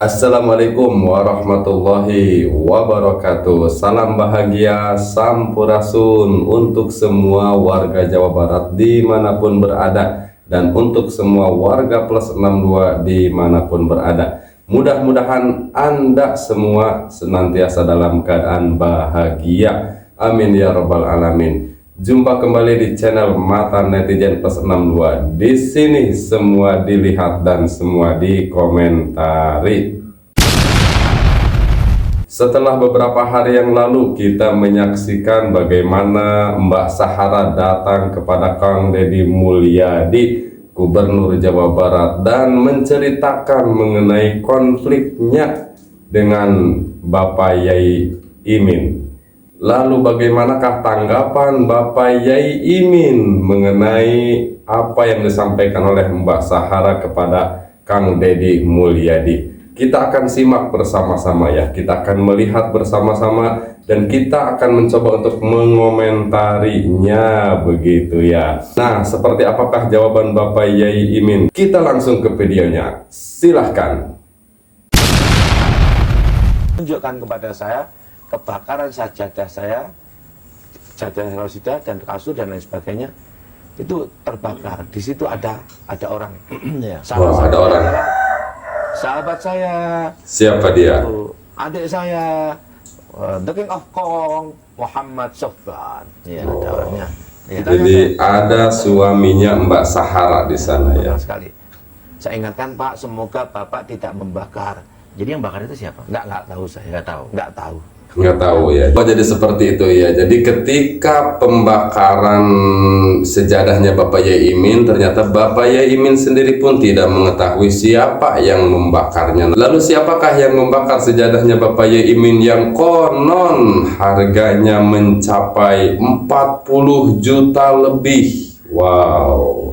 Assalamualaikum warahmatullahi wabarakatuh. Salam bahagia sampurasun untuk semua warga Jawa Barat dimanapun berada, dan untuk semua warga plus 62 dimanapun berada. Mudah-mudahan Anda semua senantiasa dalam keadaan bahagia. Amin ya rabbal alamin. Jumpa kembali di channel Mata Netizen plus 62. Di sini semua dilihat dan semua dikomentari. Setelah beberapa hari yang lalu kita menyaksikan bagaimana Mbak Sahara datang kepada Kang Deddy Mulyadi, Gubernur Jawa Barat, dan menceritakan mengenai konfliknya dengan Bapak Yai Imin. Lalu bagaimanakah tanggapan Bapak Yai Imin mengenai apa yang disampaikan oleh Mbak Sahara kepada Kang Deddy Mulyadi? Kita akan simak bersama-sama ya, kita akan melihat bersama-sama, dan kita akan mencoba untuk mengomentarinya begitu ya. Nah, seperti apakah jawaban Bapak Yai Imin? Kita langsung ke videonya, silahkan. Tunjukkan kepada saya kebakaran sajadah saya, sajadah Rosidah dan kasur dan lain sebagainya itu terbakar. Di situ ada orang. Ya. Ada orang. Sahabat saya. Siapa dia? Adik saya, The King of Kong, Muhammad Sofwan. Ya, ada orangnya. Ya, jadi ada suaminya Mbak Sahara di sana ya. Sekali. Saya ingatkan Pak, semoga Bapak tidak membakar. Jadi yang bakar itu siapa? Nggak tahu saya. Nggak tahu. Nggak tahu ya. Oh, jadi seperti itu ya. Jadi ketika pembakaran sejadahnya Bapak Yai Imin, ternyata Bapak Yai Imin sendiri pun tidak mengetahui siapa yang membakarnya. Lalu siapakah yang membakar sejadahnya Bapak Yai Imin yang konon harganya mencapai 40 juta lebih? Wow.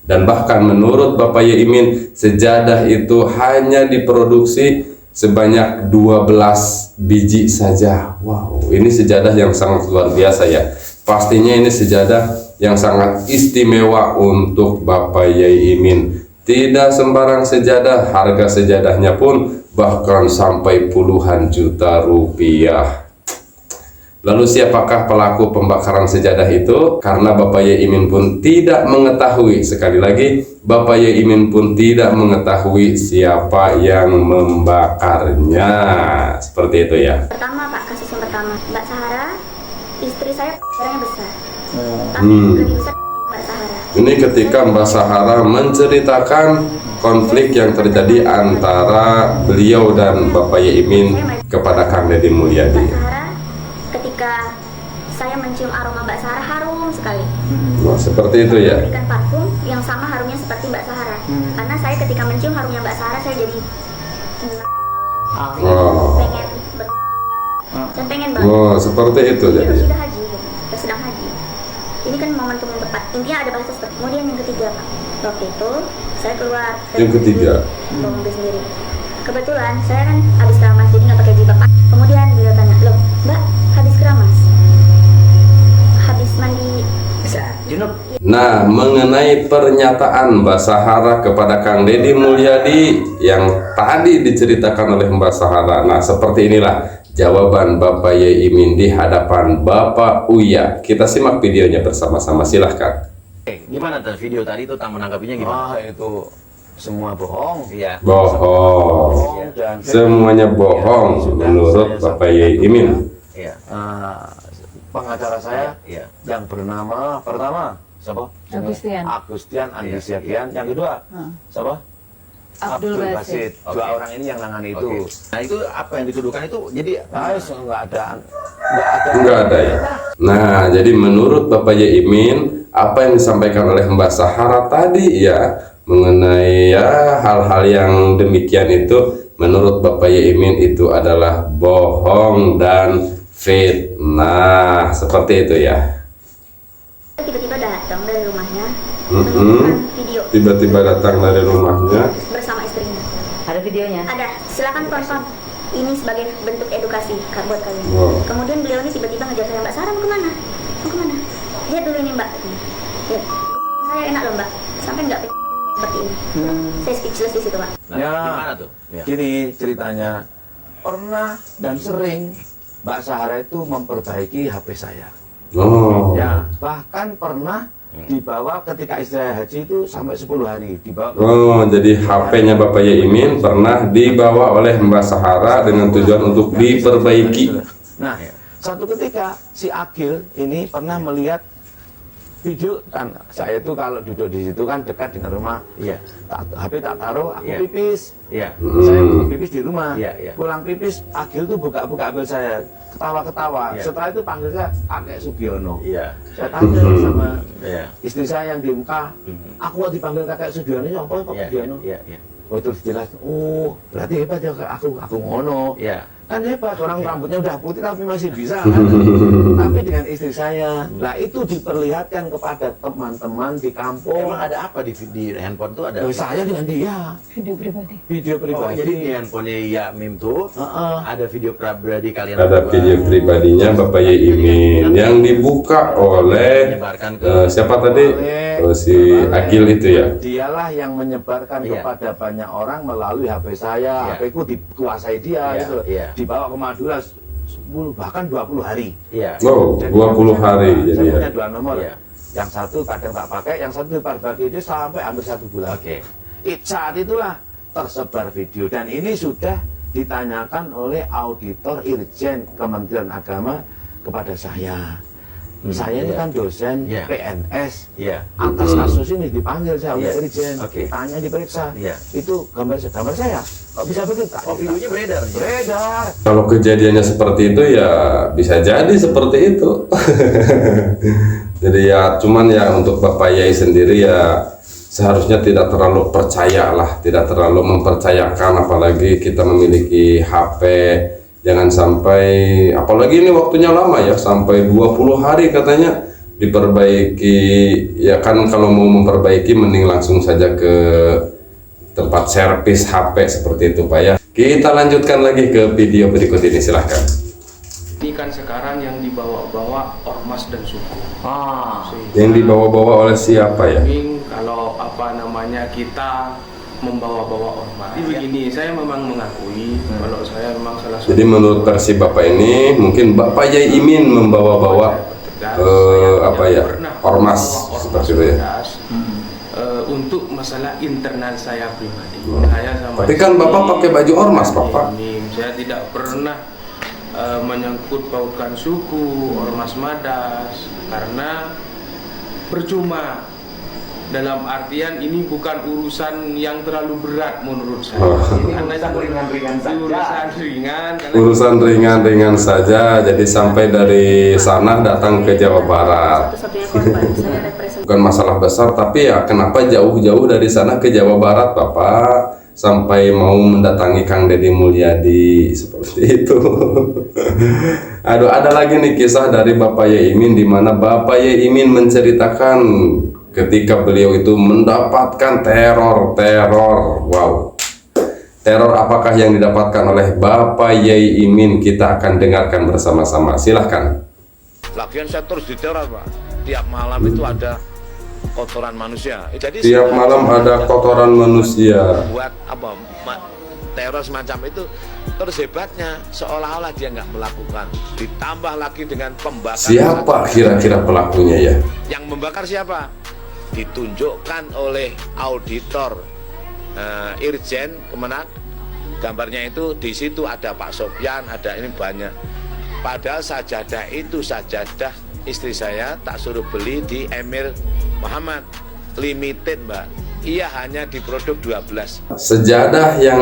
Dan bahkan menurut Bapak Yai Imin, sejadah itu hanya diproduksi sebanyak 12 biji saja. Wow, ini sejadah yang sangat luar biasa ya. Pastinya ini sejadah yang sangat istimewa untuk Bapak Yai Imin. Tidak sembarang sejadah, harga sejadahnya pun bahkan sampai puluhan juta rupiah. Lalu siapakah pelaku pembakaran sejadah itu? Karena Bapak Yai Imin pun tidak mengetahui. Sekali lagi, Bapak Yai Imin pun tidak mengetahui siapa yang membakarnya. Seperti itu ya. Pertama Pak, kasus yang pertama, Mbak Sahara, istri saya barangnya besar. Tapi lebih besar Mbak Sahara. Ini ketika Mbak Sahara menceritakan konflik yang terjadi antara beliau dan Bapak Yai Imin kepada Kang Deddy Mulyadi. Ketika saya mencium aroma Mbak Sahara, harum sekali. Wah, seperti itu ya. Memberikan parfum yang sama harumnya seperti Mbak Sahara. Karena saya ketika mencium harumnya Mbak Sahara, saya jadi pengen banget. Oh, seperti itu jadi. Sudah haji, sudah sedang haji. Ini kan momentum yang tepat. Intinya ada bahasa seperti. Kemudian yang ketiga Pak, waktu itu saya keluar. Yang ketiga. Bawa mobil sendiri. Kebetulan saya kan habis keramas, jadi nggak pakai jilbab. Kemudian beliau tanya, loh Mbak, habis keramas? Habis mandi? Bisa, junub. Nah, mengenai pernyataan Mbak Sahara kepada Kang Deddy Mulyadi yang tadi diceritakan oleh Mbak Sahara, nah seperti inilah jawaban Bapak Yai Imin di hadapan Bapak Uya. Kita simak videonya bersama-sama, silahkan. Gimana tuh video tadi itu menanggapinya gimana? Itu semua bohong. Iya. Bohong. Dan Semuanya bohong menurut Bapak Yai Imin. Iya. Pengacara saya yang bernama pertama siapa? Agustian Andi Siagian. Yang kedua siapa? Abdul Basit. Dua orang ini yang nangani itu. Nah, itu apa yang dituduhkan itu? Jadi Nggak ada. Enggak ada ya. Nah, jadi menurut Bapak Yai Imin, apa yang disampaikan oleh Mbak Sahara tadi ya, mengenai ya hal-hal yang demikian itu menurut Bapak Yai Imin itu adalah bohong dan fitnah, seperti itu ya. Tiba-tiba datang dari rumahnya, video Tiba-tiba datang dari rumahnya bersama istrinya. Ada videonya? Ada, silakan tonton. Ini sebagai bentuk edukasi buat kalian. Wow. Kemudian beliau ini tiba-tiba ngejar saya, Mbak Sarah mau kemana? Mau kemana? Lihat dulu ini Mbak. Lihat. Saya enak loh Mbak, sampai nggak seperti ini. Saya speechless di situ, Pak. Nah, Ya. gimana tuh? Ya. Gini ceritanya, pernah dan sering Mbak Sahara itu memperbaiki HP saya. Oh. Ya, bahkan pernah dibawa ketika istirahat haji itu sampai 10 hari dibawa ke Oh, jadi HP-nya Bapak Yaimin pernah dibawa oleh Mbak Sahara dengan tujuan untuk diperbaiki. Nah, satu ketika si Agil ini pernah melihat video, kan saya itu kalau duduk di situ kan dekat dengan rumah, Iya. HP tak taruh, aku Iya. pipis, Iya. saya pipis di rumah, Iya, iya. pulang pipis, Agil tuh buka-buka HP saya, ketawa-ketawa, Iya. setelah itu panggil saya Kakek Sugiono. Iya. Saya tanya sama Iya. istri saya yang di muka, aku kok dipanggil Kakek Sugiono, ya apa Pak Iya. Sugiono? Iya. Iya. Oh, terus jelas, oh berarti hebat ya aku ngono. Iya. Kan hebat, orang rambutnya udah putih tapi masih bisa kan. Tapi dengan istri saya, nah itu diperlihatkan kepada teman-teman di kampung. Emang ada apa di handphone tuh ada? Oh, saya dengan dia, Video pribadi. video Oh, pribadi. jadi di handphonenya ya Mim tuh Heeh. ada video pribadi kalian Ada berdua. video pribadinya Bapak Yaimin yang dibuka oleh Menyebarkan ke siapa tadi? Si Agil itu ya. Dialah yang menyebarkan Iya. kepada banyak orang melalui HP saya. Iya. HP ku dikuasai dia Iya, gitu. iya. Dibawa ke Madura 10 bahkan 20 hari. Iya. Oh, 20 hari jadi Saya ya. punya 2 nomor. Iya. Yang satu kadang tak pakai, yang satu diperbagi itu sampai hampir 1 bulan. Oke. Saat itulah tersebar video dan ini sudah ditanyakan oleh auditor Irjen Kementerian Agama kepada saya. Saya ini iya. kan dosen Iya. PNS. Iya. Atas kasus ini dipanggil saya oleh Iya. Irjen, Oke. ditanya, diperiksa. Iya. Itu gambar saya. Kok bisa begitu? Oh, videonya beredar. Beredar. Kalau kejadiannya seperti itu ya bisa jadi seperti itu. Jadi ya cuman ya untuk Bapak Yai sendiri ya seharusnya tidak terlalu percaya lah, tidak terlalu mempercayakan, apalagi kita memiliki HP. Jangan sampai, apalagi ini waktunya lama ya, sampai 20 hari katanya diperbaiki. Ya kan kalau mau memperbaiki mending langsung saja ke tempat servis HP seperti itu Pak ya. Kita lanjutkan lagi ke video berikut ini, silahkan. Ini kan sekarang yang dibawa-bawa ormas dan suku. Yang dibawa-bawa oleh siapa ya? Ini kalau apa namanya kita membawa-bawa ormas. Jadi begini, saya memang mengakui kalau saya memang salah satu. Jadi menurut versi Bapak ini mungkin Bapak Yaimin membawa-bawa apa ya, ormas seperti itu ya. Untuk masalah internal saya pribadi. Saya sama Tapi kan istri, Bapak pakai baju ormas, Bapak. Saya tidak pernah menyangkut pautkan suku, ormas madas, karena percuma. Dalam artian ini bukan urusan yang terlalu berat menurut saya. Oh. Karena Urusan ringan-ringan saja. Urusan ringan. karena Urusan ringan-ringan saja, jadi sampai dari sana datang ke Jawa Barat. Satu-satunya korban, saya representasi. Bukan masalah besar, tapi ya kenapa jauh-jauh dari sana ke Jawa Barat Bapak? Sampai mau mendatangi Kang Deddy Mulyadi seperti itu. Aduh, ada lagi nih kisah dari Bapak Yaimin di mana Bapak Yaimin menceritakan ketika beliau itu mendapatkan teror. Wow. Teror apakah yang didapatkan oleh Bapak Yaimin? Kita akan dengarkan bersama-sama. Silahkan. Lagian saya terus diteror Pak. Tiap malam itu ada kotoran manusia. Jadi Tiap malam ada kotoran manusia. buat apa teror semacam itu. Terus hebatnya seolah-olah dia nggak melakukan. Ditambah lagi dengan pembakaran. Siapa kira-kira pelakunya ya? Yang membakar siapa? Ditunjukkan oleh auditor Irjen Kemenak. Gambarnya itu di situ ada Pak Sopyan, ada ini banyak. Padahal sajadah itu sajadah istri saya tak suruh beli di Emir Muhammad limited Mbak. Ia hanya diproduk 12. Sejadah yang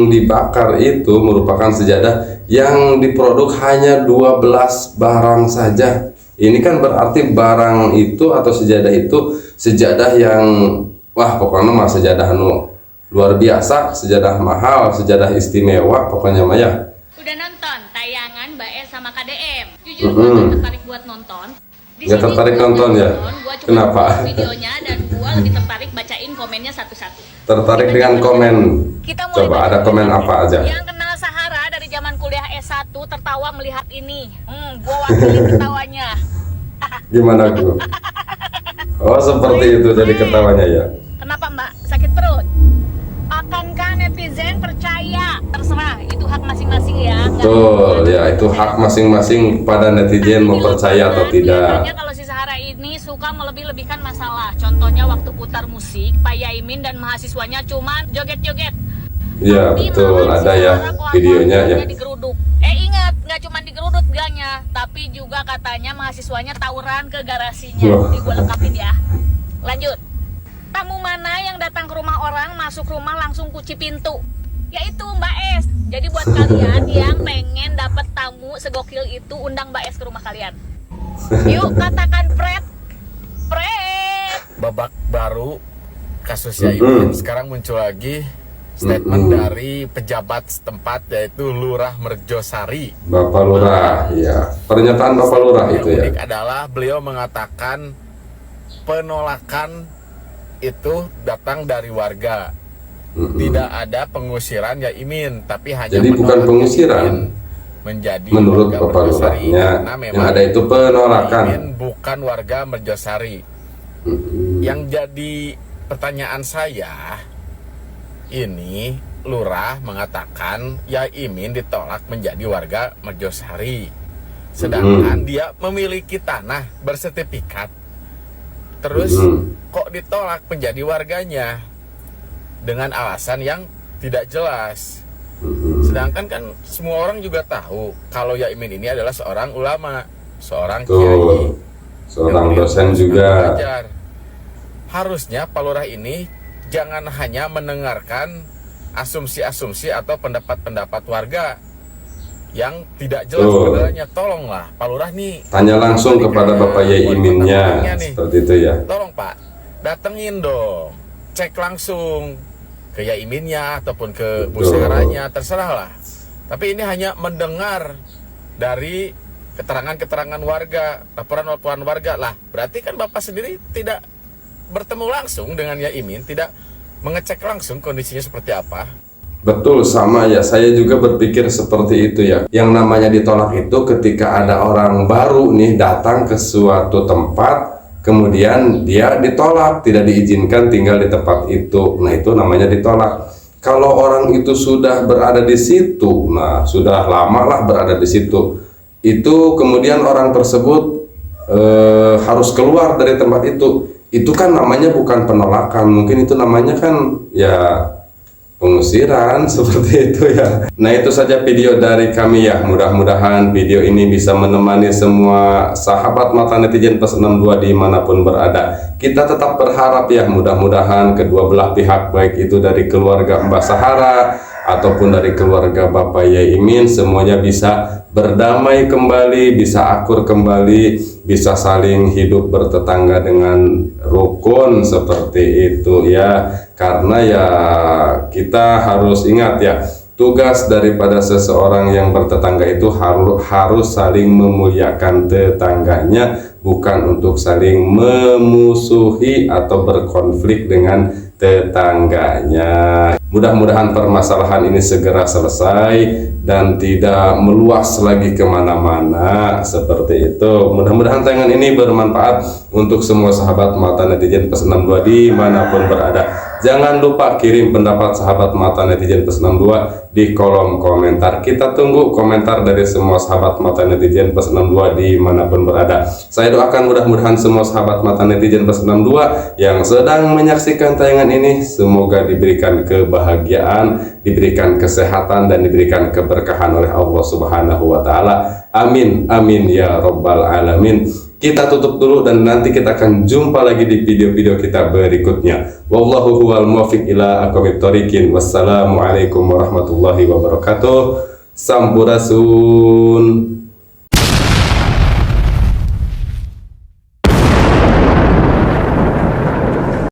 dibakar itu merupakan sejadah yang diproduk hanya 12 barang saja. Ini kan berarti barang itu atau sejadah itu sejadah yang wah pokoknya mah sejadah luar biasa, sejadah mahal, sejadah istimewa pokoknya mah ya. Udah nonton tayangan Mbak E sama KDM. Jujur gua gak tertarik buat nonton. Di Nggak sini tertarik gua nonton ya? gua cuma Kenapa? nonton videonya dan gua lebih tertarik bacain komennya satu-satu. Tertarik dengan komen. Kita mulai Coba baca ada komen dulu. apa aja? Yang kenal Sahara dari zaman kuliah S1 tertawa melihat ini. Gua wakilin ketawanya. Gimana Bu? Oh seperti itu jadi ketawanya ya. Kenapa Mbak? Sakit betul ya, itu hak masing-masing pada netizen mau percaya atau tidak. Biasanya kalau si Sahara ini suka melebih-lebihkan masalah. Contohnya waktu putar musik, Pak Yaimin dan mahasiswanya cuman joget-joget. Ya Tapi betul, malah si ada ya Sahara koar-koar videonya ya. digeruduk. Ingat, nggak cuma digeruduk gangnya, tapi juga katanya mahasiswanya tawuran ke garasinya. Wah. Ini gue lengkapin ya. Lanjut. Tamu mana yang datang ke rumah orang, masuk rumah langsung kunci pintu? Yaitu Mbak Es. Jadi buat kalian yang pengen dapat tamu segokil itu, undang Mbak Es ke rumah kalian. Yuk katakan Fred. Fred. Babak baru kasusnya Imin, sekarang muncul lagi statement dari pejabat setempat yaitu Lurah Merjosari. Bapak Lurah, ya. Pernyataan Bapak Lurah Yang itu ya. unik adalah beliau mengatakan penolakan itu datang dari warga. Tidak ada pengusiran Yaimin, tapi hanya Jadi bukan menolak pengusiran Yaimin menjadi menurut warga Bapak Merjosari, Lurahnya. karena memang Yang ada itu penolakan. Yaimin bukan warga Merjosari. Yang jadi pertanyaan saya, ini Lurah mengatakan Yaimin ditolak menjadi warga Merjosari, sedangkan dia memiliki tanah bersertifikat. Terus kok ditolak menjadi warganya dengan alasan yang tidak jelas. Sedangkan kan semua orang juga tahu kalau Yaimin ini adalah seorang ulama, seorang kiai, seorang dosen juga. belajar. Harusnya Pak Lurah ini jangan hanya mendengarkan asumsi-asumsi atau pendapat-pendapat warga yang tidak jelas sebenarnya. Tolonglah Pak Lurah nih, Tanya langsung kepada Bapak Yaiminnya, seperti itu ya. tolong Pak, datengin dong, cek langsung ke Yaiminnya ataupun ke Bu Saharanya, terserah lah. Tapi ini hanya mendengar dari keterangan-keterangan warga, laporan-laporan warga lah. Berarti kan Bapak sendiri tidak bertemu langsung dengan Yaimin, tidak mengecek langsung kondisinya seperti apa. Betul, sama ya. Saya juga berpikir seperti itu ya. Yang namanya ditolak itu ketika ada orang baru nih datang ke suatu tempat, kemudian dia ditolak, tidak diizinkan tinggal di tempat itu. Nah, itu namanya ditolak. Kalau orang itu sudah berada di situ, nah sudah lama lah berada di situ, itu kemudian orang tersebut harus keluar dari tempat itu kan namanya bukan penolakan, mungkin itu namanya kan ya pengusiran seperti itu ya. Nah, itu saja video dari kami ya. Mudah-mudahan video ini bisa menemani semua sahabat mata netizen plus 62 dimanapun berada. Kita tetap berharap ya, mudah-mudahan kedua belah pihak, baik itu dari keluarga Mbak Sahara ataupun dari keluarga Bapak Yaimin, semuanya bisa berdamai kembali, bisa akur kembali, bisa saling hidup bertetangga dengan rukun seperti itu ya. Karena ya kita harus ingat ya, tugas daripada seseorang yang bertetangga itu harus saling memuliakan tetangganya, bukan untuk saling memusuhi atau berkonflik dengan tetangganya. Mudah-mudahan permasalahan ini segera selesai dan tidak meluas lagi kemana-mana seperti itu. Mudah-mudahan tayangan ini bermanfaat untuk semua sahabat mata netizen plus 62 dimanapun berada. Jangan lupa kirim pendapat sahabat mata netizen plus 62 di kolom komentar. Kita tunggu komentar dari semua sahabat mata netizen plus 62 dimanapun berada. Saya doakan mudah-mudahan semua sahabat mata netizen plus 62 yang sedang menyaksikan tayangan ini semoga diberikan kebahagiaan, diberikan kesehatan, dan diberikan keberkahan oleh Allah Subhanahu wa Ta'ala. Amin, amin ya Rabbal Alamin. Kita tutup dulu dan nanti kita akan jumpa lagi di video-video kita berikutnya. Wallahu huwal muwaffiq ila aqwamit thoriqin. Wassalamualaikum warahmatullahi wabarakatuh. Sampurasun.